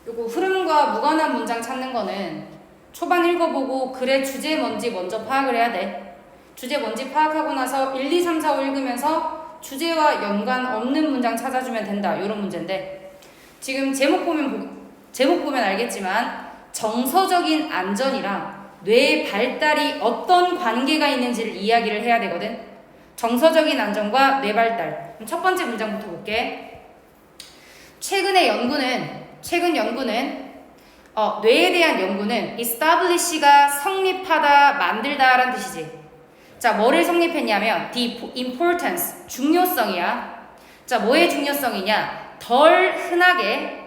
요거 흐름과 무관한 문장 찾는 거는 초반 읽어보고 글의 주제 뭔지 먼저 파악을 해야 돼. 주제 뭔지 파악하고 나서 1, 2, 3, 4, 5 읽으면서 주제와 연관 없는 문장 찾아주면 된다. 요런 문제인데 지금 제목 보면 알겠지만 정서적인 안전이랑 뇌의 발달이 어떤 관계가 있는지를 이야기를 해야 되거든. 정서적인 안전과 뇌 발달. 그럼 첫 번째 문장부터 볼게. 최근 연구는 뇌에 대한 연구는 establish가 성립하다, 만들다라는 뜻이지. 자, 뭐를 성립했냐면 the importance, 중요성이야. 자, 뭐의 중요성이냐? 덜 흔하게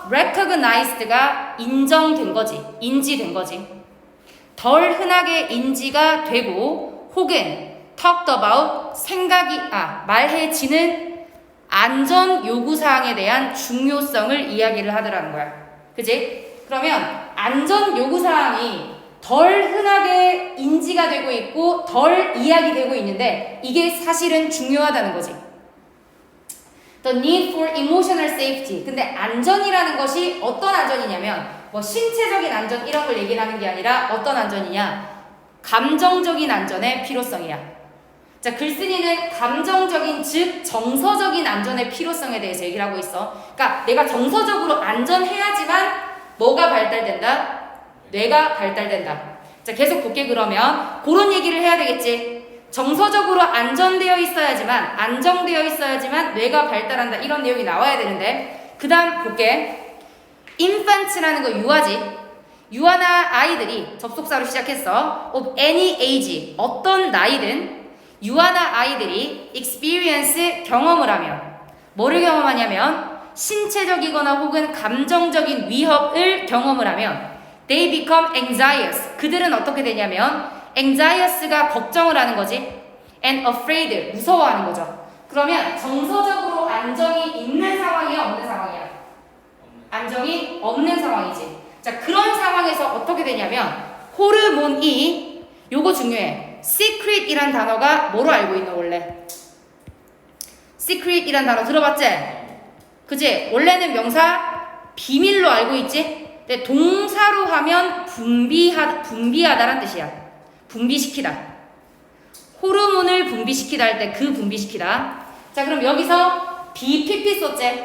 recognized가 인정된 거지. 인지된 거지. 덜 흔하게 인지가 되고 혹은 talked about, 말해지는 안전 요구사항에 대한 중요성을 이야기를 하더라는 거야. 그지? 그러면 안전 요구사항이 덜 흔하게 인지가 되고 있고 덜 이야기되고 있는데 이게 사실은 중요하다는 거지. The need for emotional safety. 근데 안전이라는 것이 어떤 안전이냐면 뭐 신체적인 안전 이런 걸 얘기를 하는 게 아니라 어떤 안전이냐? 감정적인 안전의 필요성이야. 자, 글쓴이는 감정적인 즉 정서적인 안전의 필요성에 대해서 얘기를 하고 있어. 그러니까 내가 정서적으로 안전해야지만 뭐가 발달된다? 뇌가 발달된다. 자, 계속 볼게. 그러면 그런 얘기를 해야 되겠지. 정서적으로 안정되어 있어야지만 뇌가 발달한다. 이런 내용이 나와야 되는데 그 다음 볼게. infant라는 거 유아지. 유아나 아이들이 접속사로 시작했어. of any age, 어떤 나이든 유아나 아이들이 experience, 경험을 하면 뭐를 경험하냐면 신체적이거나 혹은 감정적인 위협을 경험을 하면 they become anxious. 그들은 어떻게 되냐면 anxious가 걱정을 하는 거지. and afraid, 무서워하는 거죠. 그러면 정서적으로 안정이 있는 상황이야, 없는 상황이야? 안정이 없는 상황이지. 자, 그런 상황에서 어떻게 되냐면 호르몬이, 요거 중요해. secret이란 단어가 뭐로 알고 있노 원래? secret이란 단어 들어봤지? 그지? 원래는 명사 비밀로 알고 있지? 근데 동사로 하면 분비하다란 뜻이야. 분비시키다. 호르몬을 분비시키다 할 때 그 분비시키다. 자, 그럼 여기서 BPP 썼지?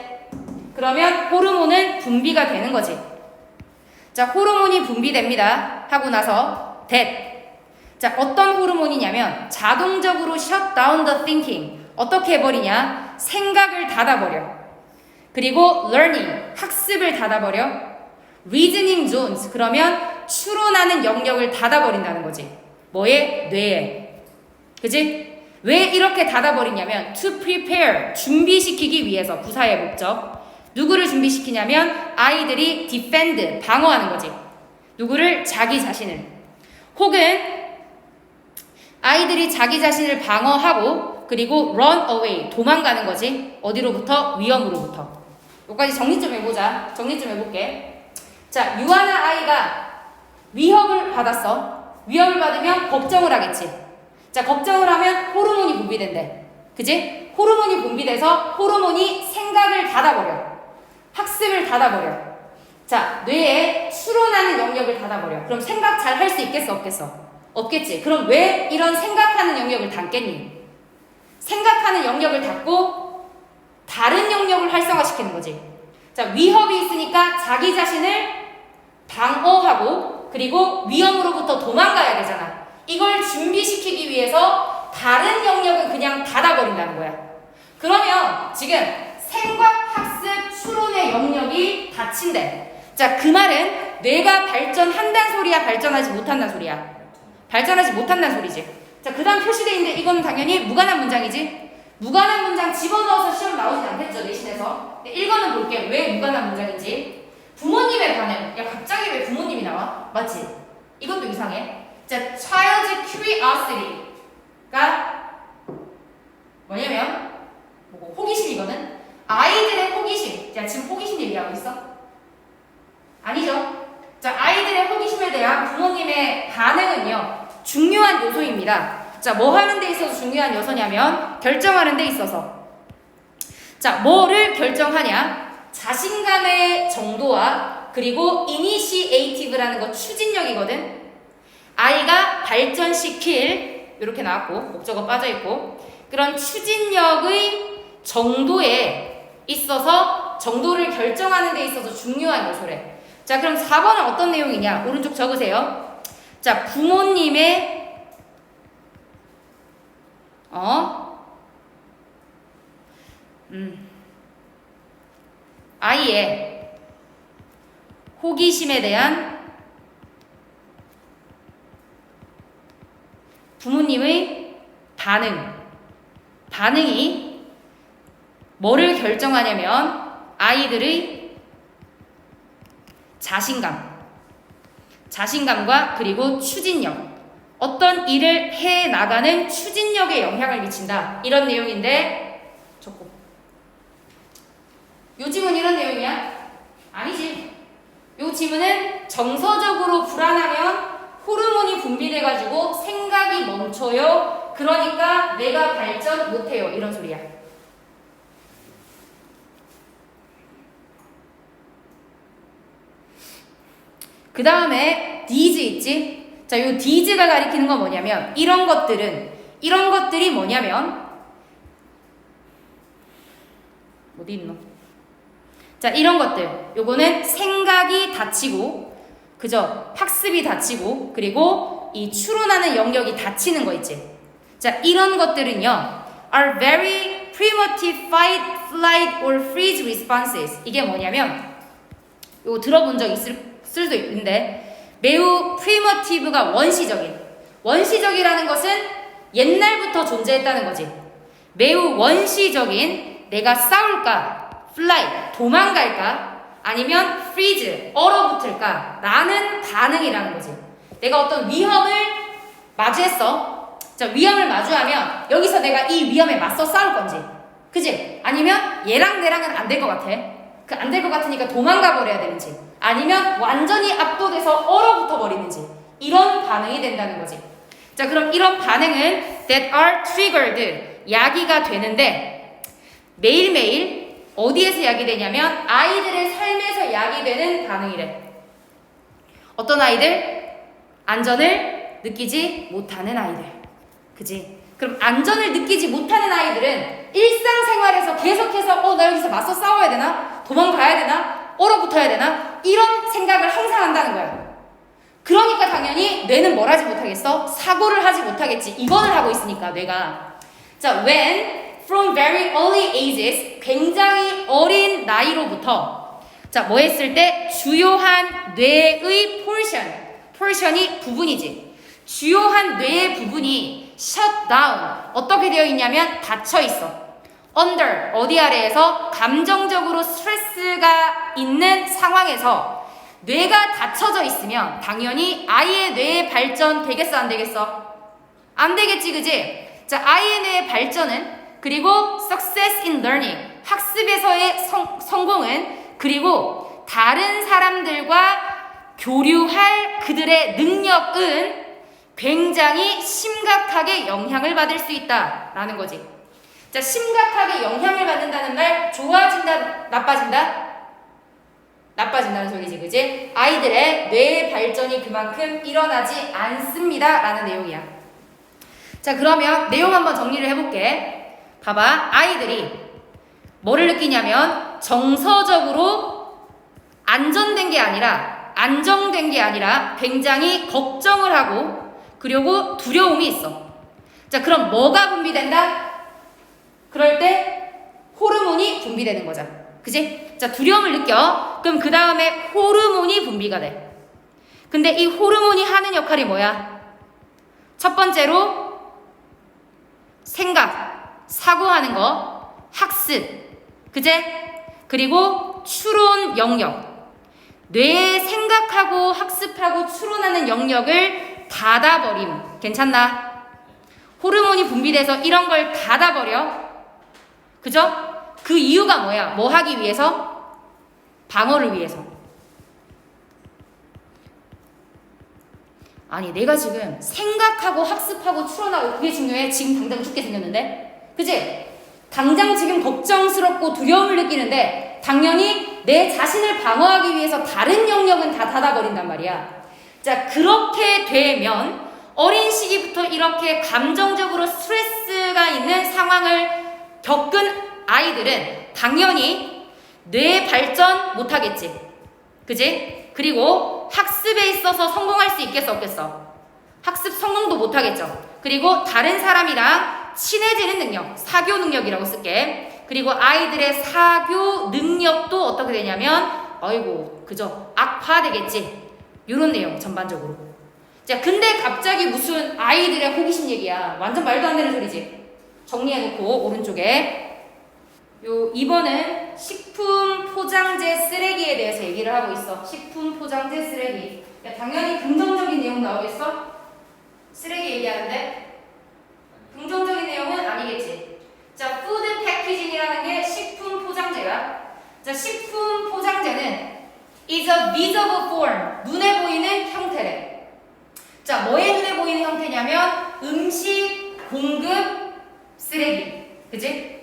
그러면 호르몬은 분비가 되는 거지. 자, 호르몬이 분비됩니다. 하고 나서 that. 자, 어떤 호르몬이냐면 자동적으로 shut down the thinking. 어떻게 해버리냐? 생각을 닫아버려. 그리고 learning, 학습을 닫아버려. reasoning zones, 그러면 추론하는 영역을 닫아버린다는 거지. 뭐에? 뇌에. 그지? 왜 이렇게 닫아버리냐면 to prepare, 준비시키기 위해서. 부사의 목적. 누구를 준비시키냐면 아이들이 defend, 방어하는 거지. 누구를? 자기 자신을. 혹은 아이들이 자기 자신을 방어하고 그리고 run away, 도망가는 거지. 어디로부터? 위험으로부터. 여기까지 정리 좀 해보자. 정리 좀 해볼게. 자, 유아나 아이가 위협을 받았어. 위협을 받으면 걱정을 하겠지. 자, 걱정을 하면 호르몬이 분비된대. 그지? 호르몬이 분비돼서 호르몬이 생각을 닫아버려. 학습을 닫아버려. 자, 뇌에 추론하는 영역을 닫아버려. 그럼 생각 잘 할 수 있겠어, 없겠어? 없겠지. 그럼 왜 이런 생각하는 영역을 닫겠니? 생각하는 영역을 닫고 다른 영역을 활성화시키는 거지. 자, 위협이 있으니까 자기 자신을 방어하고 그리고 위험으로부터 도망가야 되잖아. 이걸 준비시키기 위해서 다른 영역은 그냥 닫아버린다는 거야. 그러면 지금 생각, 학습, 추론의 영역이 닫힌대. 자, 그 말은 뇌가 발전한다는 소리야, 발전하지 못한다는 소리야? 발전하지 못한다는 소리지. 자, 그 다음 표시되어 있는데 이건 당연히 무관한 문장이지. 무관한 문장 집어넣어서 시험 나오진 않겠죠, 내신에서. 읽어는 볼게. 왜 무관한 문장인지. 부모님의 반응. 야, 갑자기 왜 부모님이 나와? 맞지? 이것도 이상해. 자, child's curiosity가 뭐냐면 호기심이거든. 아이들의 호기심. 야, 지금 호기심 얘기하고 있어? 아니죠. 자, 아이들의 호기심에 대한 부모님의 반응은요, 중요한 요소입니다. 자, 뭐 하는 데 있어서 중요한 요소냐면 결정하는 데 있어서. 자, 뭐를 결정하냐? 자신감의 정도와 그리고 initiative라는 거 추진력이거든. 아이가 발전시킬 이렇게 나왔고 목적어 빠져있고 그런 추진력의 정도에 있어서 정도를 결정하는 데 있어서 중요한 요소래. 자, 그럼 4번은 어떤 내용이냐? 오른쪽 적으세요. 자, 부모님의 아이의 호기심에 대한 부모님의 반응이 뭐를 결정하냐면 아이들의 자신감과 그리고 추진력, 어떤 일을 해 나가는 추진력에 영향을 미친다. 이런 내용인데 좋고. 요 지문 이런 내용이야? 아니지. 요 지문은 정서적으로 불안하면 호르몬이 분비돼가지고 생각이 멈춰요. 그러니까 내가 발전 못해요. 이런 소리야. 그 다음에 these 있지? 자, 요 these가 가리키는 건 뭐냐면 이런 것들이 뭐냐면 어디 있노? 자, 이런 것들 요거는 생각이 닫히고 그죠? 학습이 닫히고 그리고 이 추론하는 영역이 닫히는 거 있지? 자, 이런 것들은요 are very primitive fight, flight or freeze responses. 이게 뭐냐면 요거 들어본 적 있을 수도 있는데 매우 primitive가 원시적이라는 것은 옛날부터 존재했다는 거지. 매우 원시적인 내가 싸울까, fly, 도망갈까, 아니면 freeze, 얼어붙을까 라는 반응이라는 거지. 내가 어떤 위험을 마주했어. 자, 위험을 마주하면 여기서 내가 이 위험에 맞서 싸울 건지, 그지? 아니면 얘랑 내랑은 안 될 것 같아. 그 안 될 것 같으니까 도망가 버려야 되는지, 아니면 완전히 압도돼서 얼어붙어 버리는지, 이런 반응이 된다는 거지. 자, 그럼 이런 반응은 that are triggered, 야기가 되는데 매일매일 어디에서 야기되냐면 아이들의 삶에서 야기되는 반응이래. 어떤 아이들? 안전을 느끼지 못하는 아이들. 그지? 그럼 안전을 느끼지 못하는 아이들은 일상생활에서 계속해서 나 여기서 맞서 싸워야 되나? 도망가야 되나? 얼어붙어야 되나? 이런 생각을 항상 한다는 거야. 그러니까 당연히 뇌는 뭘 하지 못하겠어? 사고를 하지 못하겠지. 이거를 하고 있으니까 뇌가. 자, when from very early ages, 굉장히 어린 나이로부터 자, 뭐 했을 때? 주요한 뇌의 portion이 부분이지. 주요한 뇌의 부분이 shut down. 어떻게 되어 있냐면 닫혀 있어. under, 어디 아래에서 감정적으로 스트레스가 있는 상황에서 뇌가 닫혀져 있으면 당연히 아이의 뇌의 발전 되겠어, 안 되겠어? 안 되겠지, 그지? 자, 아이의 뇌의 발전은 그리고 success in learning, 학습에서의 성공은 그리고 다른 사람들과 교류할 그들의 능력은 굉장히 심각하게 영향을 받을 수 있다라는 거지. 자, 심각하게 영향을 받는다는 말 좋아진다, 나빠진다? 나빠진다는 소리지, 그지? 아이들의 뇌 발전이 그만큼 일어나지 않습니다 라는 내용이야. 자, 그러면 내용 한번 정리를 해볼게. 봐봐, 아이들이 뭐를 느끼냐면 정서적으로 안정된 게 아니라 굉장히 걱정을 하고 그리고 두려움이 있어. 자, 그럼 뭐가 분비된다? 그럴 때 호르몬이 분비되는 거잖아. 그지? 자, 두려움을 느껴. 그럼 그 다음에 호르몬이 분비가 돼. 근데 이 호르몬이 하는 역할이 뭐야? 첫 번째로 생각, 사고하는 거, 학습, 그제? 그리고 추론 영역. 뇌에 생각하고 학습하고 추론하는 영역을 닫아버림. 괜찮나? 호르몬이 분비돼서 이런 걸 닫아버려. 그죠? 그 이유가 뭐야? 뭐 하기 위해서? 방어를 위해서. 아니, 내가 지금 생각하고 학습하고 추론하고 그게 중요해? 지금 당장 죽게 생겼는데? 그치? 당장 지금 걱정스럽고 두려움을 느끼는데 당연히 내 자신을 방어하기 위해서 다른 영역은 다 닫아버린단 말이야. 자, 그렇게 되면 어린 시기부터 이렇게 감정적으로 스트레스가 있는 상황을 겪은 아이들은 당연히 뇌 발전 못하겠지. 그지? 그리고 학습에 있어서 성공할 수 있겠어, 없겠어? 학습 성공도 못하겠죠. 그리고 다른 사람이랑 친해지는 능력, 사교 능력이라고 쓸게. 그리고 아이들의 사교 능력도 어떻게 되냐면, 아이고, 그죠? 악화되겠지. 이런 내용, 전반적으로. 자, 근데 갑자기 무슨 아이들의 호기심 얘기야. 완전 말도 안 되는 소리지. 정리해놓고, 오른쪽에. 요 2번은 식품 포장재 쓰레기에 대해서 얘기를 하고 있어. 식품 포장재 쓰레기. 야, 당연히 긍정적인 내용 나오겠어? 쓰레기 얘기하는데 긍정적인 내용은 아니겠지. 자, 푸드 패키징이라는 게 식품 포장재야. 자, 식품 포장재는 is a visible form. 눈에 보이는 형태래. 자, 뭐에 눈에 보이는 형태냐면 음식 공급 쓰레기. 그치?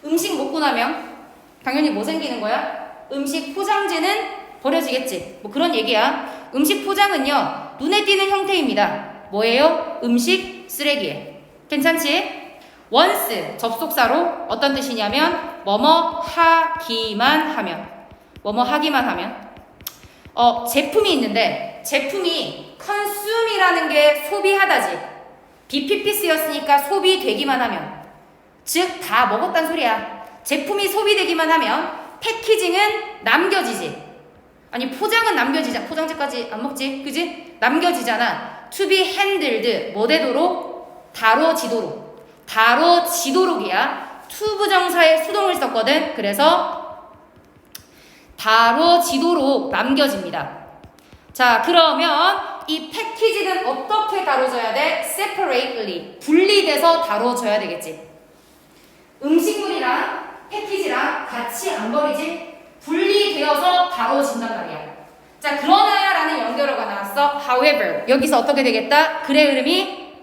음식 먹고 나면 당연히 뭐 생기는 거야? 음식 포장재는 버려지겠지. 뭐 그런 얘기야. 음식 포장은요, 눈에 띄는 형태입니다. 뭐예요? 음식 쓰레기에. 괜찮지? once, 접속사로 어떤 뜻이냐면 뭐뭐 하기만 하면. 뭐뭐 하기만 하면. 제품이 있는데 제품이 consume이라는 게 소비하다지. BPP 쓰였으니까 소비되기만 하면. 즉, 다 먹었단 소리야. 제품이 소비되기만 하면 패키징은 남겨지지. 아니, 포장은 남겨지자. 포장재까지 안 먹지. 그지? 남겨지잖아. to be handled. 뭐 되도록? 다뤄지도록. 다뤄지도록이야. to 부정사에 수동을 썼거든. 그래서 다뤄지도록 남겨집니다. 자, 그러면 이 패키징은 어떻게 다뤄져야 돼? separately. 분리돼서 다뤄져야 되겠지. 음식물이랑 패키지랑 같이 안 버리지? 분리되어서 다뤄진단 말이야. 자, 그러나 라는 연결어가 나왔어. however. 여기서 어떻게 되겠다? 글의 흐름이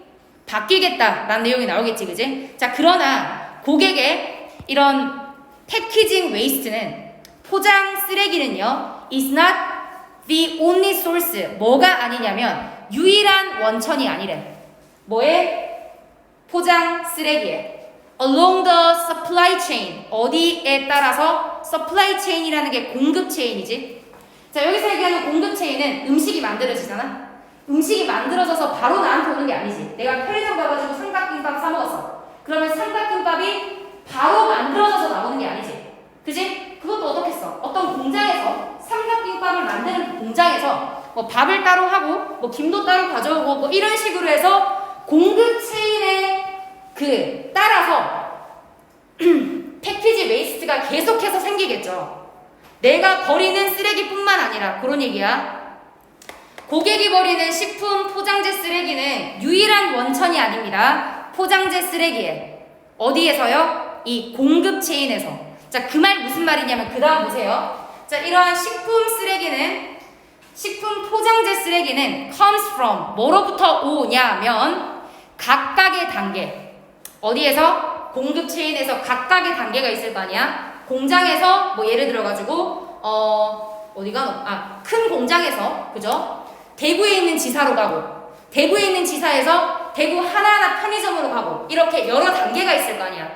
바뀌겠다 라는 내용이 나오겠지. 그지? 자, 그러나 고객의 이런 패키징 웨이스트는, 포장 쓰레기는요, is not the only source. 뭐가 아니냐면 유일한 원천이 아니래. 뭐에? 포장 쓰레기에. along the supply chain. 어디에 따라서? supply chain이라는 게 공급 체인이지. 자, 여기서 얘기하는 공급 체인은 음식이 만들어지잖아. 음식이 만들어져서 바로 나한테 오는 게 아니지. 내가 편의점 가가지고 삼각김밥 사 먹었어. 그러면 삼각김밥이 바로 만들어져서 나오는 게 아니지. 그지? 그것도 어떻겠어? 어떤 공장에서 삼각김밥을 만드는 공장에서 뭐 밥을 따로 하고 뭐 김도 따로 가져오고 뭐 이런 식으로 해서 공급 체인에 따라서 패키지 웨이스트가 계속해서 생기겠죠. 내가 버리는 쓰레기뿐만 아니라 그런 얘기야. 고객이 버리는 식품 포장재 쓰레기는 유일한 원천이 아닙니다. 포장재 쓰레기에. 어디에서요? 이 공급 체인에서. 자, 그 말 무슨 말이냐면 그 다음 보세요. 자, 이러한 식품 쓰레기는, 식품 포장재 쓰레기는 comes from, 뭐로부터 오냐면 각각의 단계. 어디에서? 공급 체인에서 각각의 단계가 있을 거 아니야? 공장에서 뭐 예를 들어가지고 큰 공장에서, 그죠? 대구에 있는 지사로 가고, 대구에 있는 지사에서 대구 하나하나 편의점으로 가고, 이렇게 여러 단계가 있을 거 아니야.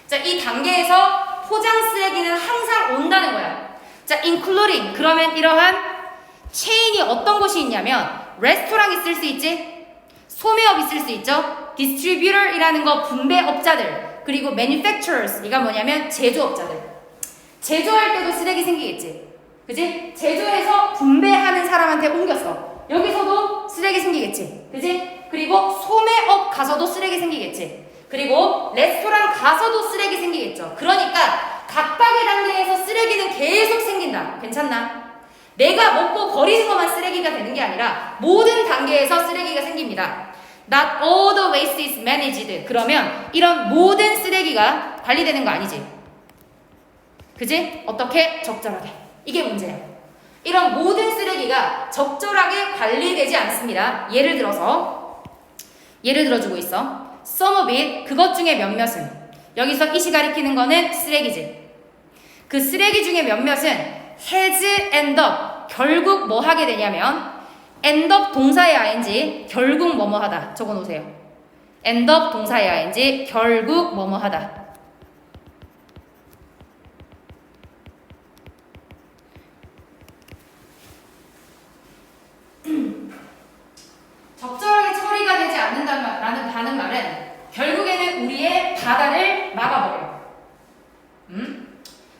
자, 이 단계에서 포장 쓰레기는 항상 온다는 거야. 자, including. 그러면 이러한 체인이 어떤 곳이 있냐면 레스토랑 있을 수 있지, 소매업 있을 수 있죠, 디스트리뷰터이라는 거 분배업자들, 그리고 manufacturers, 이가 뭐냐면 제조업자들. 제조할 때도 쓰레기 생기겠지. 그지? 제조해서 분배하는 사람한테 옮겼어. 여기서도 쓰레기 생기겠지. 그지? 그리고 소매업 가서도 쓰레기 생기겠지. 그리고 레스토랑 가서도 쓰레기 생기겠죠. 그러니까 각각의 단계에서 쓰레기는 계속 생긴다. 괜찮나? 내가 먹고 버리는 것만 쓰레기가 되는 게 아니라 모든 단계에서 쓰레기가 생깁니다. Not all the waste is managed. 그러면 이런 모든 쓰레기가 관리되는 거 아니지. 그지? 어떻게? 적절하게. 이게 문제야. 이런 모든 쓰레기가 적절하게 관리되지 않습니다. 예를 들어주고 있어. Some of it, 그것 중에 몇몇은, 여기서 it이 가리키는 거는 쓰레기지. 그 쓰레기 중에 몇몇은 has end up 결국 뭐 하게 되냐면 end up 동사의 ing 결국 뭐뭐 하다 적어 놓으세요. end up 동사의 ing 결국 뭐뭐 하다. 적절하게 처리가 되지 않는다는 말은 결국에는 우리의 바다를 막아버려요.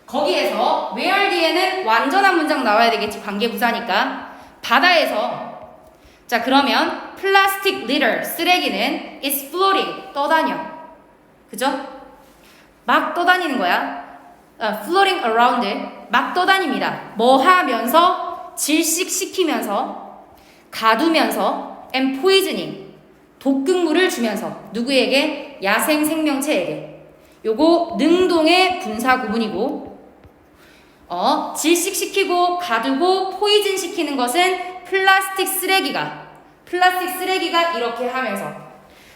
거기에서 where 뒤에는 완전한 문장 나와야 되겠지. 관계부사니까. 바다에서 자 그러면 플라스틱 litter 쓰레기는 is floating 떠다녀. 그죠? 막 떠다니는 거야. floating around 막 떠다닙니다. 뭐 하면서 질식시키면서 가두면서 and poisoning 독극물을 주면서 누구에게? 야생 생명체에게. 요거 능동의 분사 구문이고 질식시키고 가두고 포이즌 시키는 것은 플라스틱 쓰레기가 이렇게 하면서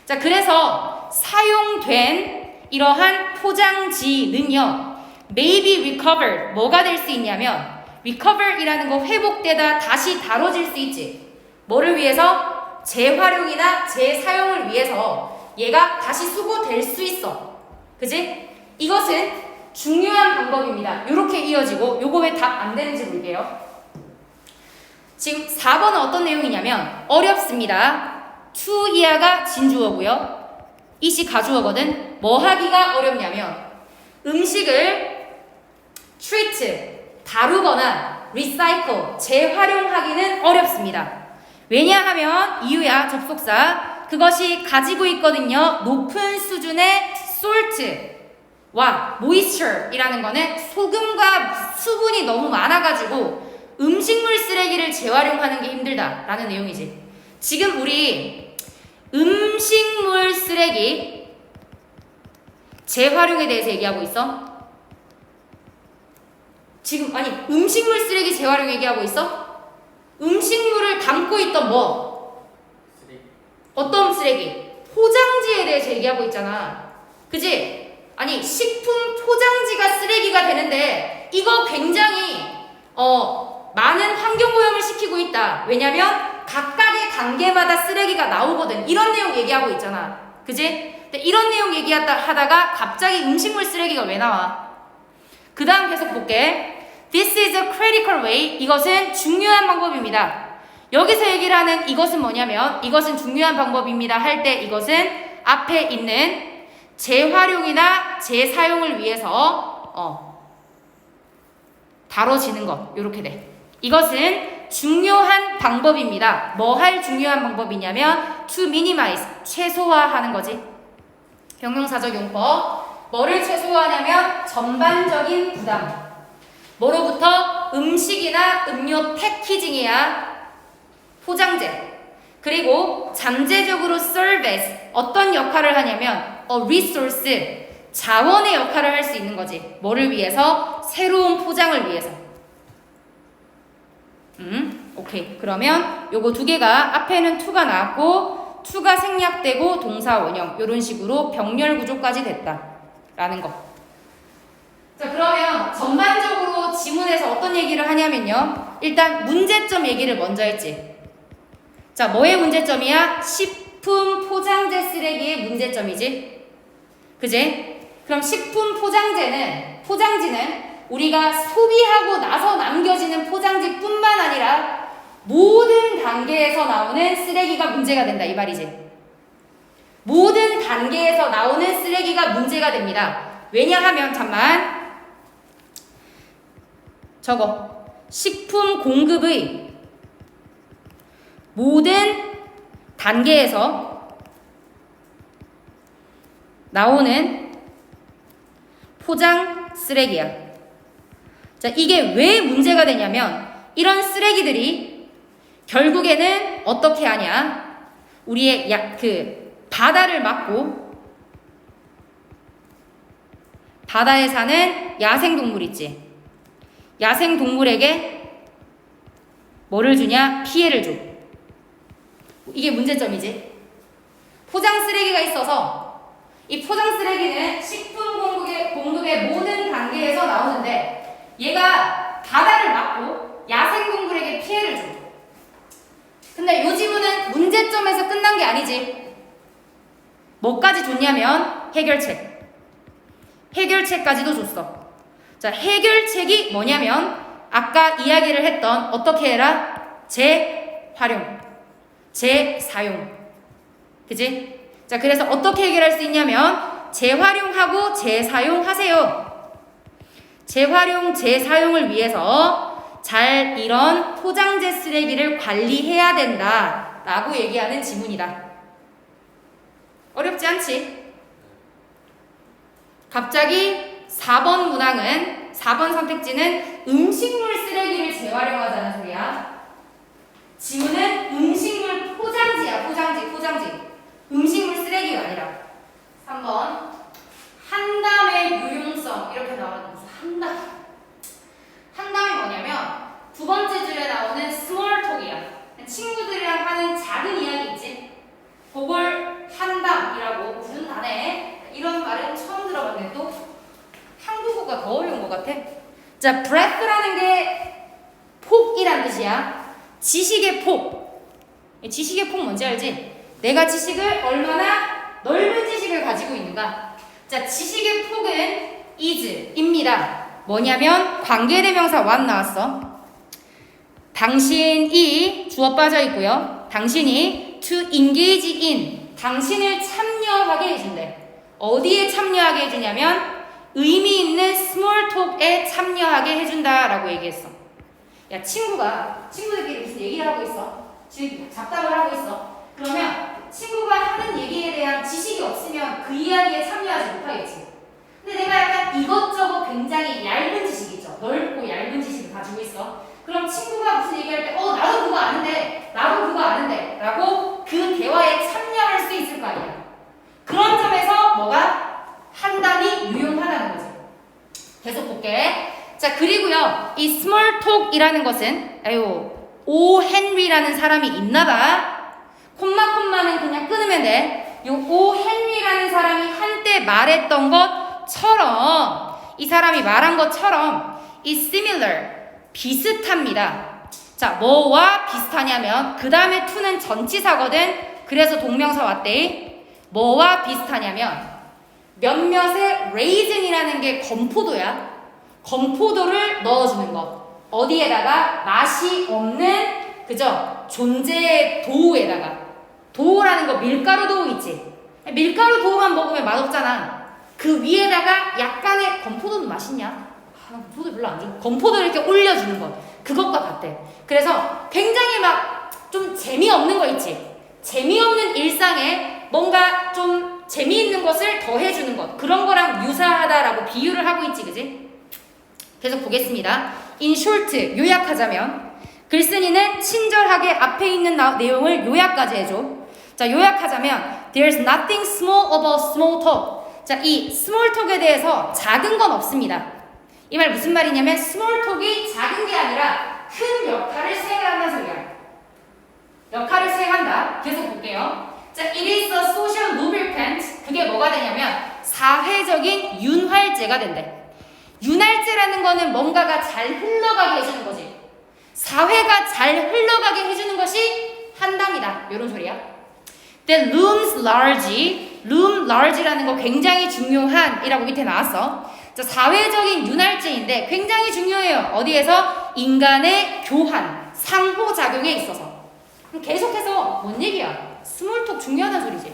자 그래서 사용된 이러한 포장지는요 may be recovered 뭐가 될 수 있냐면 recover이라는 거 회복되다 다시 다뤄질 수 있지. 뭐를 위해서? 재활용이나 재사용을 위해서 얘가 다시 수거될 수 있어. 그지? 이것은 중요한 방법입니다. 이렇게 이어지고 요거 왜 답 안 되는지 볼게요. 지금 4번은 어떤 내용이냐면 어렵습니다. to 이하가 진주어고요. 이시 가주어거든. 뭐 하기가 어렵냐면 음식을 treat 다루거나 recycle 재활용하기는 어렵습니다. 왜냐하면 이유야 접속사 그것이 가지고 있거든요. 높은 수준의 salt와 moisture이라는 거는 소금과 수분이 너무 많아가지고 음식물 쓰레기를 재활용하는 게 힘들다라는 내용이지. 지금 우리 음식물 쓰레기 재활용에 대해서 얘기하고 있어? 지금 아니 음식물 쓰레기 재활용 얘기하고 있어? 음식물을 담고 있던 뭐? 쓰레기. 어떤 쓰레기? 포장지에 대해서 얘기하고 있잖아. 그지? 아니 식품 포장지가 쓰레기가 되는데 이거 굉장히 많은 환경오염을 시키고 있다. 왜냐면 각각의 단계마다 쓰레기가 나오거든. 이런 내용 얘기하고 있잖아. 그지? 근데 이런 내용 얘기하다가 갑자기 음식물 쓰레기가 왜 나와? 그 다음 계속 볼게. This is a critical way. 이것은 중요한 방법입니다. 여기서 얘기를 하는 이것은 뭐냐면 이것은 중요한 방법입니다 할 때 이것은 앞에 있는 재활용이나 재사용을 위해서 다뤄지는 것 이렇게 돼. 이것은 중요한 방법입니다. 뭐 할 중요한 방법이냐면 to minimize 최소화하는 거지. 형용사적 용법. 뭐를 최소화하냐면 전반적인 부담. 뭐로부터? 음식이나 음료 패키징이야 포장재. 그리고 잠재적으로 serve as 어떤 역할을 하냐면 resource 자원의 역할을 할 수 있는 거지. 뭐를 위해서? 새로운 포장을 위해서. 오케이. 그러면 요거 두 개가 앞에는 to가 나왔고 to가 생략되고 동사 원형 요런 식으로 병렬 구조까지 됐다 라는 거. 자 그러면 전반적으로 지문에서 어떤 얘기를 하냐면요. 일단 문제점 얘기를 먼저 했지. 자 뭐의 문제점이야? 식품 포장재 쓰레기의 문제점이지. 그지? 그럼 식품 포장지는 우리가 소비하고 나서 남겨지는 포장지뿐만 아니라 모든 단계에서 나오는 쓰레기가 문제가 된다 이 말이지. 모든 단계에서 나오는 쓰레기가 문제가 됩니다. 왜냐하면 잠만 저거 식품 공급의 모든 단계에서 나오는 포장 쓰레기야. 자, 이게 왜 문제가 되냐면 이런 쓰레기들이 결국에는 어떻게 하냐? 우리의 바다를 막고 바다에 사는 야생동물 있지. 야생동물에게 뭐를 주냐? 피해를 줘. 이게 문제점이지. 포장 쓰레기가 있어서 이 포장 쓰레기는 식품 공급의 모든 단계에서 나오는데 얘가 바다를 막고 야생동물에게 피해를 줘. 근데 요 지문은 문제점에서 끝난 게 아니지. 뭐까지 줬냐면 해결책. 해결책까지도 줬어. 자, 해결책이 뭐냐면 아까 이야기를 했던 어떻게 해라? 재활용, 재사용. 그지? 자, 그래서 어떻게 해결할 수 있냐면 재활용하고 재사용하세요. 재활용, 재사용을 위해서 잘 이런 포장재 쓰레기를 관리해야 된다 라고 얘기하는 지문이다. 어렵지 않지? 갑자기 4번 문항은 4번 선택지는 음식물 쓰레기를 재활용하자는 소리야. 지문은 음식물 포장지야. 포장지. 음식물 쓰레기가 아니라. 3번 한담의 유용성 이렇게 나오는 무슨 한담이 뭐냐면 두 번째 줄에 나오는 스몰 톡이야. 친구들이랑 하는 작은 이야기 있지? 그걸 한담이라고 부른다네. 이런 말은 처음 들어봤는데 또 한국어가 더 어려운 것 같아. 자, breath라는 게 폭이란 뜻이야. 지식의 폭. 지식의 폭 뭔지 알지? 내가 지식을 얼마나 넓은 지식을 가지고 있는가. 자, 지식의 폭은 is입니다. 뭐냐면 관계대명사 what 나왔어. 당신이 주어 빠져 있고요. 당신이 to engage in, 당신을 참여하게 해준대. 어디에 참여하게 해주냐면 의미 있는 스몰 톡에 참여하게 해준다라고 얘기했어. 야, 친구들끼리 무슨 얘기를 하고 있어. 지금 잡담을 하고 있어. 그러면 친구가 하는 얘기에 대한 지식이 없으면 그 이야기에 참여하지 못하겠지. 근데 내가 약간 이것저것 굉장히 얇은 지식이죠. 넓고 얇은 지식을 가지고 있어. 그럼 친구가 무슨 얘기할 때 나도 그거 아는데 라고 그 대화에 참여할 수 있을 거 아니야. 그런 점에서 뭐가 한담이 유용하다는 거지. 계속 볼게. 자, 그리고요, 이 스몰 톡이라는 것은 오 헨리라는 사람이 있나봐. 콤마는 그냥 끊으면 돼. 요 오 헨리라는 사람이 한때 말했던 것처럼, 이 사람이 말한 것처럼 이 similar, 비슷합니다. 자, 뭐와 비슷하냐면 그 다음에 to는 전치사거든. 그래서 동명사 왔대. 뭐와 비슷하냐면 몇몇의 raisin이라는 게 건포도야. 건포도를 넣어주는 것. 어디에다가? 맛이 없는, 그죠? 존재의 도우에다가. 도우라는 거 밀가루 도우 있지? 밀가루 도우만 먹으면 맛없잖아. 그 위에다가 약간의 건포도는 맛있냐? 건포도 별로 안 좋아. 건포도를 이렇게 올려주는 것. 그것과 같대. 그래서 굉장히 막 좀 재미없는 거 있지? 재미없는 일상에 뭔가 좀 재미있는 것을 더해주는 것. 그런 거랑 유사하다라고 비유를 하고 있지, 그지? 계속 보겠습니다. In short, 요약하자면 글쓴이는 친절하게 앞에 있는 내용을 요약까지 해줘. 자, 요약하자면 There's nothing small about small talk. 자, 이 small talk에 대해서 작은 건 없습니다. 이 말 무슨 말이냐면 small talk이 작은 게 아니라 큰 역할을 수행한다는 소리야. 역할을 수행한다. 계속 볼게요. 자, it is a social lubricant. 그게 뭐가 되냐면 사회적인 윤활제가 된대. 윤활제라는 거는 뭔가가 잘 흘러가게 해주는 거지. 사회가 잘 흘러가게 해주는 것이 한담이다. 이런 소리야. That looms large. loom large라는 거 굉장히 중요한 이라고 밑에 나왔어. 자, 사회적인 윤활제인데 굉장히 중요해요. 어디에서? 인간의 교환, 상호작용에 있어서. 그럼 계속해서 뭔 얘기야? 스몰톡 중요하다는 소리지.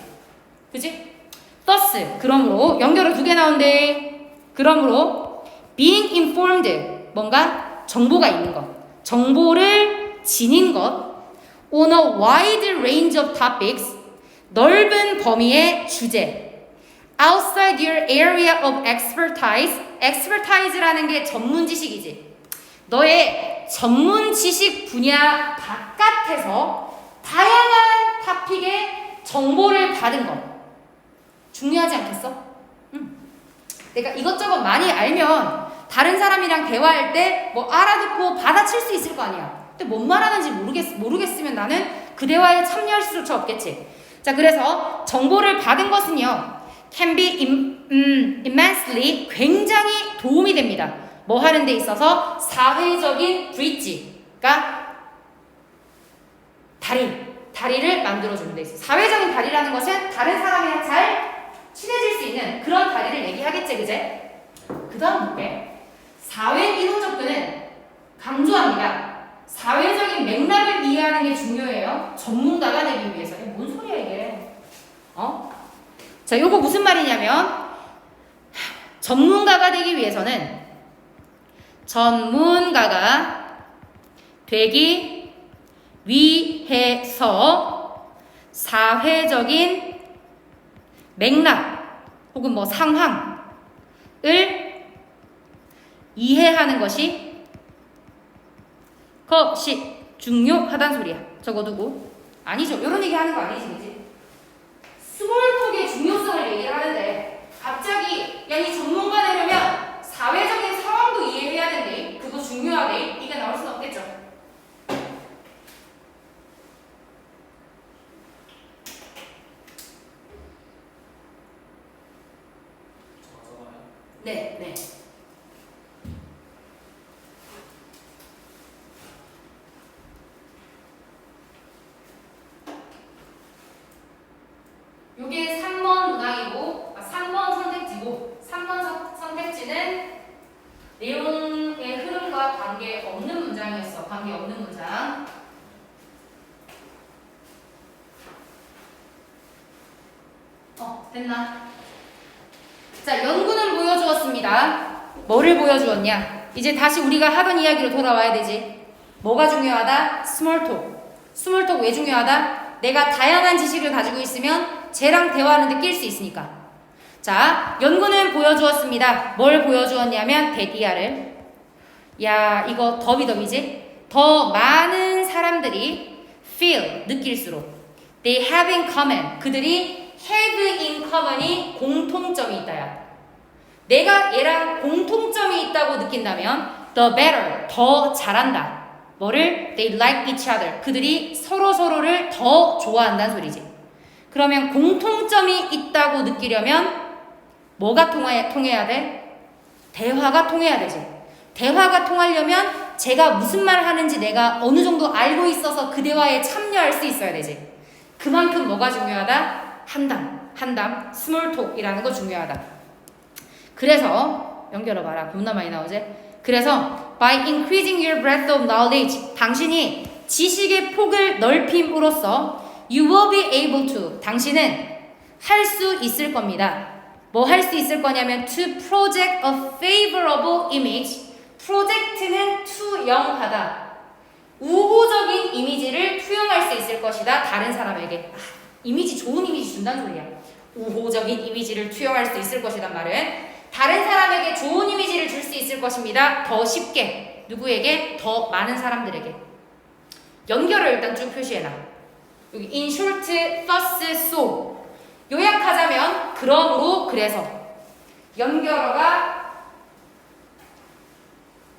그지? thus, 그러므로 연결어 2개 나온대. 그러므로 being informed, 뭔가 정보가 있는 것, 정보를 지닌 것, on a wide range of topics, 넓은 범위의 주제, outside your area of expertise, expertise라는 게 전문 지식이지. 너의 전문 지식 분야 바깥에서 다양한 토픽의 정보를 받은 것. 중요하지 않겠어? 내가 이것저것 많이 알면 다른 사람이랑 대화할 때 뭐 알아듣고 받아칠 수 있을 거 아니야. 근데 뭔 말하는지 모르겠으면 나는 그 대화에 참여할 수조차 없겠지. 자, 그래서 정보를 받은 것은요, can be immensely, 굉장히 도움이 됩니다. 뭐 하는 데 있어서 사회적인 브릿지가 다리를 만들어주는 데 있어요. 사회적인 다리라는 것은 다른 사람이랑 잘 친해질 수 있는 그런 다리를 얘기하겠지, 그제? 그 다음 볼게. 사회 이론적도는 강조합니다. 사회적인 맥락을 이해하는 게 중요해요. 전문가가 되기 위해서. 뭔 소리야 이게? 자, 요거 무슨 말이냐면 전문가가 되기 위해서는 전문가가 되기 위해서 사회적인 맥락 혹은 뭐 상황을 이해하는 것이 중요하단 소리야. 적어두고. 아니죠. 이런 얘기 하는 거 아니지, 그지? 스몰톡의 중요성을 얘기를 하는데 갑자기 야, 이 전문가 되려면 사회적인 상황도 이해해야 된대. 그거 중요하대. 이게 나올 수는 없겠죠. 네, 네. 요게 3번 문항이고, 3번 선택지고, 3번 선택지는 내용의 흐름과 관계없는 문장이었어. 관계없는 문장. 됐나? 자, 연구는 보여주었습니다. 뭐를 보여주었냐? 이제 다시 우리가 하던 이야기로 돌아와야 되지. 뭐가 중요하다? 스몰톡. 스몰톡 왜 중요하다? 내가 다양한 지식을 가지고 있으면 쟤랑 대화하는데 낄 수 있으니까. 자, 연구는 보여주었습니다. 뭘 보여주었냐면 데디아를. 야, 이거 더비더비지? 더 많은 사람들이 feel, 느낄수록 they have in common, 그들이 have in common이 공통점이 있다야. 내가 얘랑 공통점이 있다고 느낀다면 the better, 더 잘한다. 뭐를? They like each other. 그들이 서로서로를 더 좋아한다는 소리지. 그러면 공통점이 있다고 느끼려면 뭐가 통해야 돼? 대화가 통해야 되지. 대화가 통하려면 제가 무슨 말 하는지 내가 어느 정도 알고 있어서 그 대화에 참여할 수 있어야 되지. 그만큼 뭐가 중요하다? 한담, 스몰톡이라는 거 중요하다. 그래서 연결해봐라. 겁나 많이 나오지? 그래서 by increasing your breadth of knowledge, 당신이 지식의 폭을 넓힘으로써 you will be able to, 당신은 할 수 있을 겁니다. 뭐 할 수 있을 거냐면 to project a favorable image. 프로젝트는 투영하다. 우호적인 이미지를 투영할 수 있을 것이다. 다른 사람에게. 이미지, 좋은 이미지 준다는 소리야. 우호적인 이미지를 투영할 수 있을 것이란 말은 다른 사람에게 좋은 이미지를 줄 수 있을 것입니다. 더 쉽게. 누구에게? 더 많은 사람들에게. 연결을 일단 쭉 표시해놔. 여기 in short, thus, so. 요약하자면 그러므로, 그래서.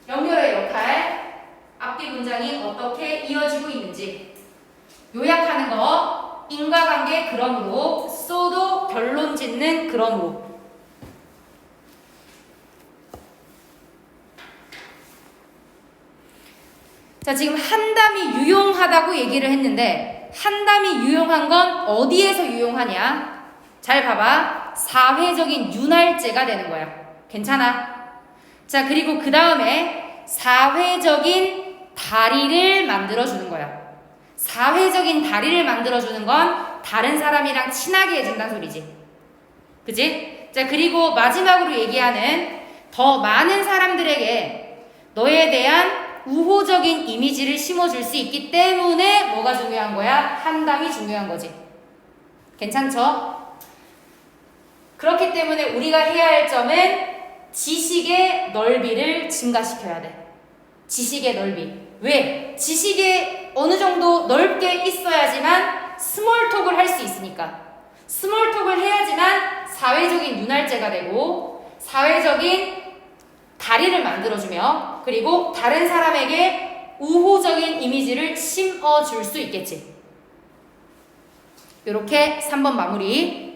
연결의 역할, 앞뒤 문장이 어떻게 이어지고 있는지. 요약하는 거, 인과관계 그러므로, so도 결론 짓는 그러므로. 자, 지금 한담이 유용하다고 얘기를 했는데 한담이 유용한 건 어디에서 유용하냐? 잘 봐봐. 사회적인 윤활제가 되는 거야. 괜찮아? 자, 그리고 그 다음에 사회적인 다리를 만들어주는 거야. 사회적인 다리를 만들어주는 건 다른 사람이랑 친하게 해준다는 소리지. 그치? 자, 그리고 마지막으로 얘기하는 더 많은 사람들에게 너에 대한 우호적인 이미지를 심어줄 수 있기 때문에 뭐가 중요한 거야? 한담이 중요한 거지. 괜찮죠? 그렇기 때문에 우리가 해야 할 점은 지식의 넓이를 증가시켜야 돼. 지식의 넓이. 왜? 지식이 어느 정도 넓게 있어야지만 스몰톡을 할 수 있으니까. 스몰톡을 해야지만 사회적인 윤활제가 되고 사회적인 다리를 만들어주며 그리고 다른 사람에게 우호적인 이미지를 심어줄 수 있겠지. 이렇게 3번 마무리.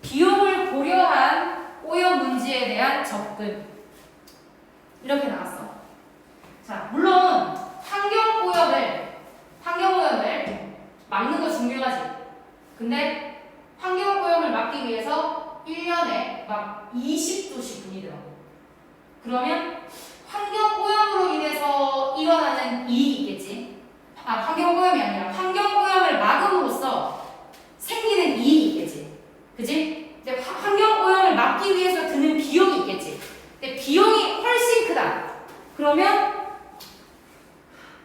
비용을 고려한 오염 문제에 대한 접근. 이렇게 나왔어. 자, 물론 환경오염을 막는 거 중요하지. 근데 환경오염을 막기 위해서 1년에 막 20도씩 분이더라고. 그러면 환경오염으로 인해서 일어나는 이익이 있겠지. 환경오염이 아니라 환경오염을 막음으로써 생기는 이익이 있겠지. 그지? 근데 환경오염을 막기 위해서 드는 비용이 있겠지. 근데 비용이 훨씬 크다. 그러면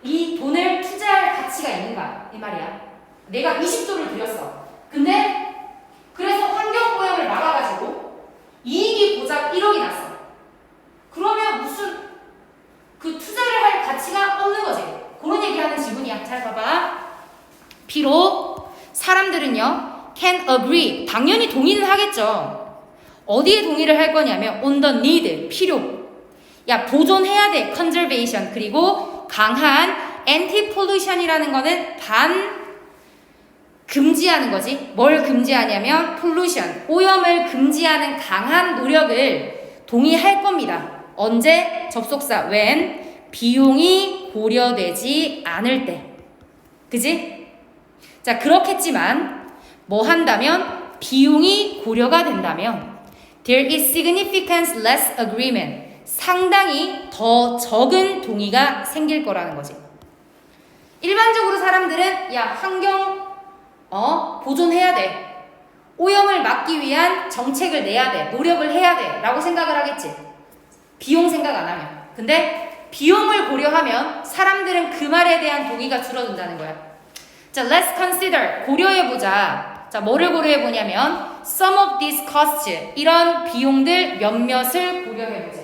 이 돈을 투자할 가치가 있는가? 이 말이야. 내가 20조를 들였어. 근데 그래서 환경오염을 막아가지고 이익이 고작 1억이 났어. 그러면 무슨 그 투자를 할 가치가 없는 거지. 그런 얘기하는 지문이야. 잘 봐봐. 비록 사람들은요 can agree, 당연히 동의는 하겠죠. 어디에 동의를 할 거냐면 on the need, 필요. 야, 보존해야 돼, conservation. 그리고 강한 anti-pollution이라는 거는 금지하는 거지. 뭘 금지하냐면 pollution, 오염을 금지하는 강한 노력을 동의할 겁니다. 언제? 접속사 when, 비용이 고려되지 않을 때. 그지? 자, 그렇겠지만 뭐 한다면 비용이 고려가 된다면 there is significant less agreement, 상당히 더 적은 동의가 생길 거라는 거지. 일반적으로 사람들은 야, 환경 보존해야 돼, 오염을 막기 위한 정책을 내야 돼, 노력을 해야 돼 라고 생각을 하겠지. 비용 생각 안 하면. 근데 비용을 고려하면 사람들은 그 말에 대한 동의가 줄어든다는 거야. 자, let's consider, 고려해보자. 자, 뭐를 고려해보냐면 some of these costs, 이런 비용들 몇몇을 고려해보자.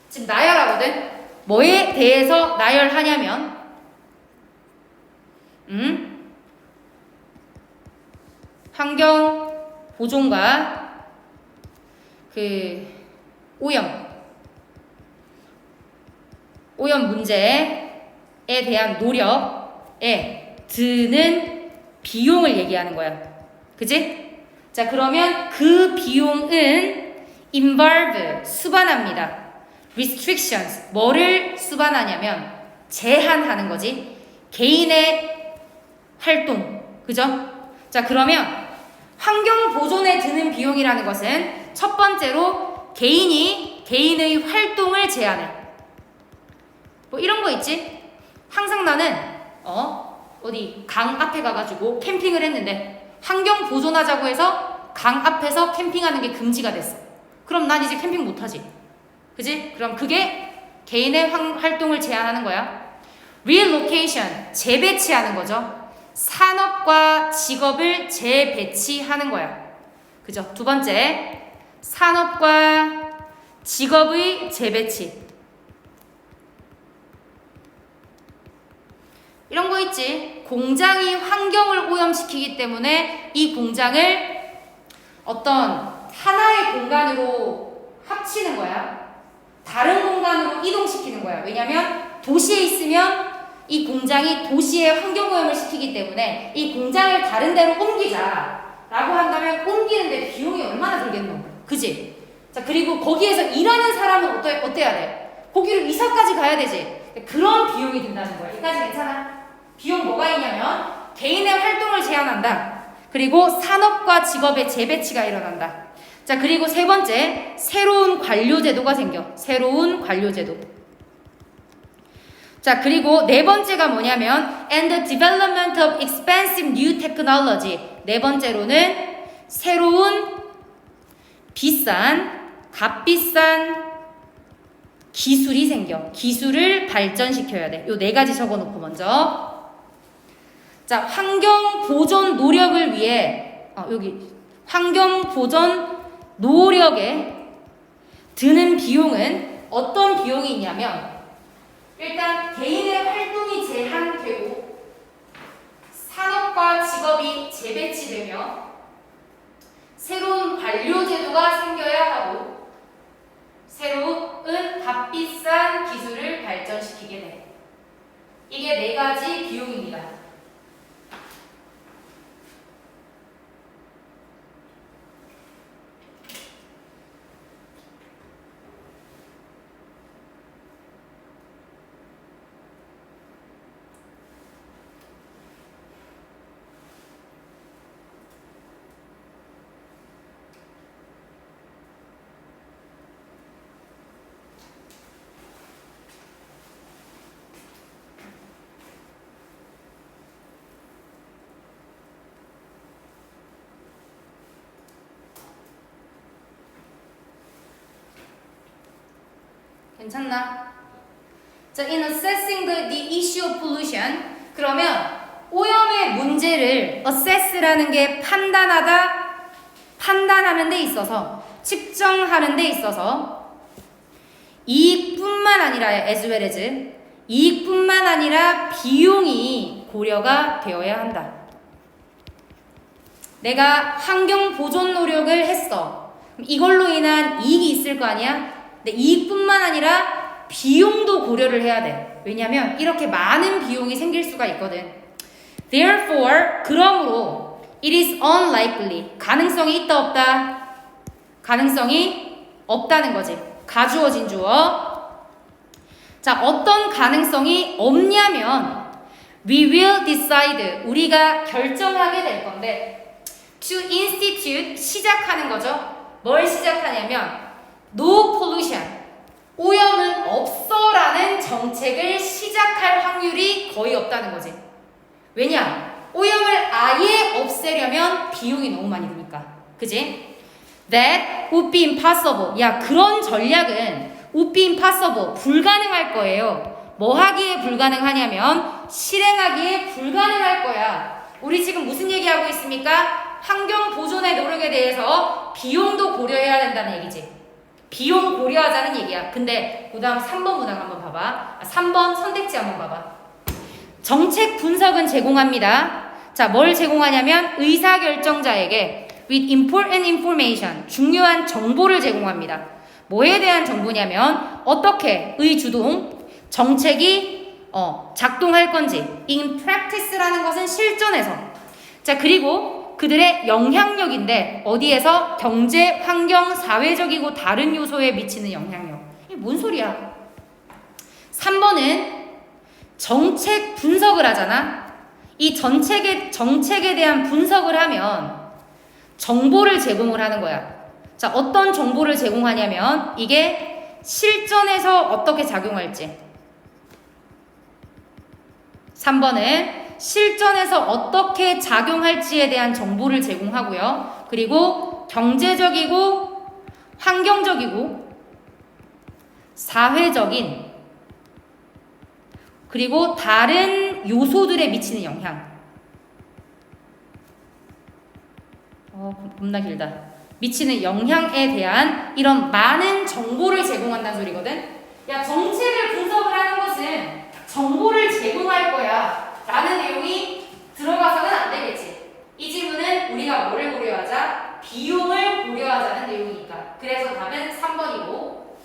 지금 나열하거든. 뭐에 대해서 나열하냐면 환경 보존과 그 오염 문제에 대한 노력에 드는 비용을 얘기하는 거야. 그지? 자, 그러면 그 비용은 involve, 수반합니다. restrictions, 뭐를 수반하냐면 제한하는 거지. 개인의 활동. 그죠? 자, 그러면 환경 보존에 드는 비용이라는 것은 첫 번째로 개인의 활동을 제한해. 뭐 이런 거 있지? 항상 나는 어디 강 앞에 가가지고 캠핑을 했는데 환경 보존하자고 해서 강 앞에서 캠핑하는 게 금지가 됐어. 그럼 난 이제 캠핑 못하지. 그지? 그럼 그게 개인의 활동을 제한하는 거야. relocation, 재배치하는 거죠. 산업과 직업을 재배치하는 거야. 그죠? 두 번째, 산업과 직업의 재배치. 이런 거 있지. 공장이 환경을 오염시키기 때문에 이 공장을 어떤 하나의 공간으로 합치는 거야. 다른 공간으로 이동시키는 거야. 왜냐면 도시에 있으면 이 공장이 도시의 환경오염을 시키기 때문에 이 공장을 다른 데로 옮기자 라고 한다면 옮기는데 비용이 얼마나 들겠노? 그지? 자, 그리고 거기에서 일하는 사람은 어때야 돼? 거기로 이사까지 가야 되지. 그런 비용이 든다는 거야. 여기까지 괜찮아? 비용 뭐가 있냐면 개인의 활동을 제한한다. 그리고 산업과 직업의 재배치가 일어난다. 자, 그리고 세 번째, 새로운 관료제도가 생겨. 새로운 관료제도. 자, 그리고 네 번째가 뭐냐면 and the development of expensive new technology. 네 번째로는 새로운 값비싼 기술이 생겨. 기술을 발전시켜야 돼. 요 네 가지 적어놓고 먼저. 자, 환경 보존 노력을 위해 여기 환경 보존 노력에 드는 비용은 어떤 비용이 있냐면 일단 개인의 활동이 제한되고 산업과 직업이 재배치되며 새로운 관료제도가 생겨야 하고 새로운 값비싼 기술을 발전시키게 돼. 이게 네 가지 비용입니다. 괜찮나? 자, in assessing the issue of pollution, 그러면 오염의 문제를 assess라는 게 판단하는 데 있어서, 측정하는 데 있어서 이익뿐만 아니라 as well as 이익뿐만 아니라 비용이 고려가 되어야 한다. 내가 환경 보존 노력을 했어. 이걸로 인한 이익이 있을 거 아니야? 근데 이익뿐만 아니라 비용도 고려를 해야 돼. 왜냐면 이렇게 많은 비용이 생길 수가 있거든. Therefore, 그러므로 it is unlikely. 가능성이 있다 없다? 가능성이 없다는 거지. 가주어진 주어. 자, 어떤 가능성이 없냐면 we will decide. 우리가 결정하게 될 건데 to institute. 시작하는 거죠. 뭘 시작하냐면 no pollution. 오염은 없어라는 정책을 시작할 확률이 거의 없다는 거지. 왜냐? 오염을 아예 없애려면 비용이 너무 많이 드니까. 그지? That would be impossible. 야, 그런 전략은 would be impossible. 불가능할 거예요. 뭐 하기에 불가능하냐면 실행하기에 불가능할 거야. 우리 지금 무슨 얘기하고 있습니까? 환경 보존의 노력에 대해서 비용도 고려해야 된다는 얘기지. 비용 고려하자는 얘기야. 근데 그 다음 3번 문항 한번 봐봐. 3번 선택지 한번 봐봐. 정책 분석은 제공합니다. 자, 뭘 제공하냐면 의사결정자에게 with important information, 중요한 정보를 제공합니다. 뭐에 대한 정보냐면 어떻게 의주동 정책이 작동할 건지, in practice라는 것은 실전에서. 자, 그리고 그들의 영향력인데 어디에서? 경제, 환경, 사회적이고 다른 요소에 미치는 영향력. 이게 뭔 소리야? 3번은 정책 분석을 하잖아. 이 정책에 대한 분석을 하면 정보를 제공을 하는 거야. 자, 어떤 정보를 제공하냐면 이게 실전에서 어떻게 작용할지. 3번은 실전에서 어떻게 작용할지에 대한 정보를 제공하고요. 그리고 경제적이고 환경적이고 사회적인 그리고 다른 요소들에 미치는 영향. 겁나 길다. 미치는 영향에 대한 이런 많은 정보를 제공한다는 소리거든. 야, 정책을 분석을 하는 것은 정보를 제공할 거야 라는 내용이 들어가서는 안 되겠지. 이 질문은 우리가 뭐를 고려하자? 비용을 고려하자는 내용이니까. 그래서 답은 3번이고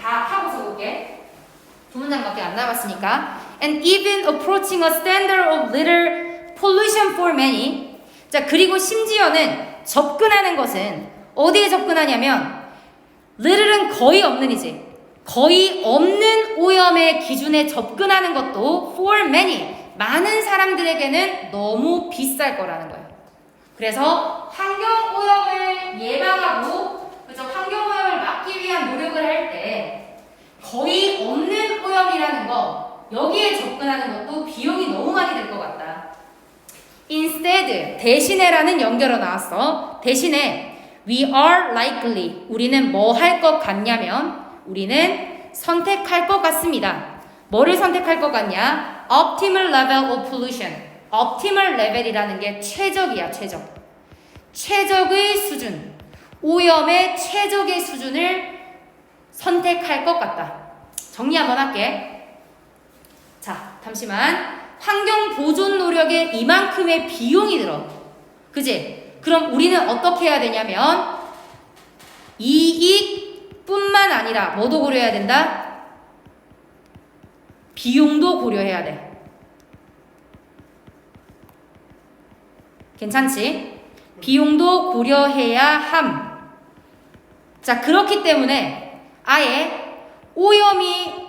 다 하고서 볼게. 두 문장밖에 안 남았으니까. And even approaching a standard of little pollution for many. 자, 그리고 심지어는 접근하는 것은 어디에 접근하냐면 little은 거의 없는이지. 거의 없는 오염의 기준에 접근하는 것도 for many. 많은 사람들에게는 너무 비쌀 거라는 거예요. 그래서 환경 오염을 예방하고 그죠? 환경 오염을 막기 위한 노력을 할 때 거의 없는 오염이라는 거 여기에 접근하는 것도 비용이 너무 많이 들 것 같다. Instead, 대신에라는 연결어 나왔어. 대신에 we are likely. 우리는 뭐 할 것 같냐면 우리는 선택할 것 같습니다. 뭐를 선택할 것 같냐? Optimal level of pollution. Optimal level이라는 게 최적이야, 최적. 최적의 수준. 오염의 최적의 수준을 선택할 것 같다. 정리 한번 할게. 자, 잠시만. 환경 보존 노력에 이만큼의 비용이 들어. 그지? 그럼 우리는 어떻게 해야 되냐면 이익뿐만 아니라 뭐도 고려해야 된다? 비용도 고려해야 돼. 괜찮지? 비용도 고려해야 함. 자, 그렇기 때문에 아예 오염이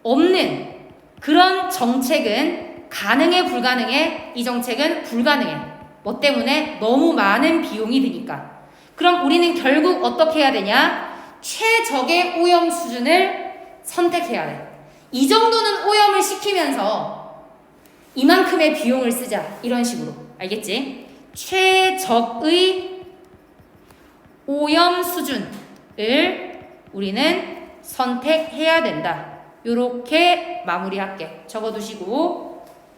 없는 그런 정책은 가능해, 불가능해? 이 정책은 불가능해. 뭐 때문에? 너무 많은 비용이 드니까. 그럼 우리는 결국 어떻게 해야 되냐? 최적의 오염 수준을 선택해야 돼. 이 정도는 오염을 시키면서 이만큼의 비용을 쓰자. 이런 식으로. 알겠지? 최적의 오염 수준을 우리는 선택해야 된다. 요렇게 마무리할게. 적어두시고